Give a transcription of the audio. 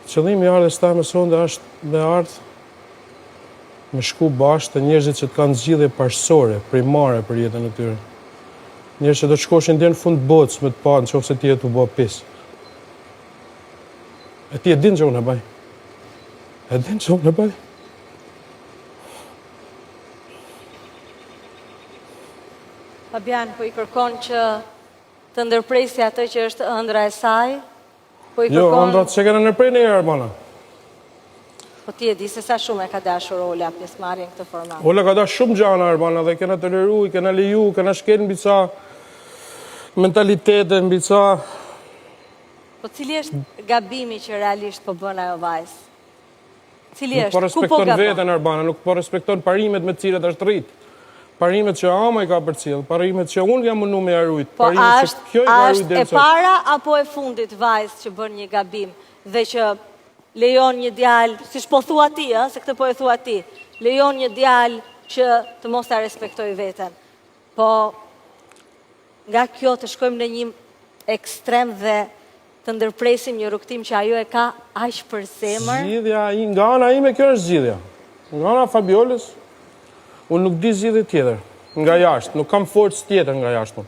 Qëllimi i ardhes ta me sonde është me ardh me shku bashkë të njerëzit që të kanë zgjidhje parësore, primare për jetën e tyre. Njerëz që do të shkoshin deri në fund botës me të pa nëse ti jetu bë pis. E ti e din që unë e baj. E din që unë e baj. Fabian, po i kërkon që të ndërpresi atë që është ëndra e saj? Po i Jo, kërkon... ëndrat që kena nërprej një herë, mana. Po ti e di se sa shumë e ka dashur Ola pjesëmarrjen këtë format. Ola ka dash shumë gjana, Arbana, dhe kena të liru, kena leju, kena shkel mbi ca mentalitete, mbi ca... Po cili është gabimi që realisht po bën ajo vajzë? Cili Nuk po është? Ku po respekton gabon? veten, Arbana, nuk po respekton parimet me të cilat është rrit. Parimet që ama i ka përcjell, parimet që unë jam mundu me arrujt, Po parimet që kjo i ka arrujt është e para apo e fundit vajzë që bën një gabim dhe që lejon një djalë, siç po thua ti, se këtë po e thua ti, lejon një djalë që të mos ta respektoj veten. Po nga kjo të shkojmë në një ekstrem dhe të ndërpresim një rrugtim që ajo e ka aq për zemër. Zgjidhja, nga ana ime kjo është zgjidhja. Nga ana Fabiolës, unë nuk di zgjidhje tjetër, nga jashtë, nuk kam forcë tjetër nga jashtë.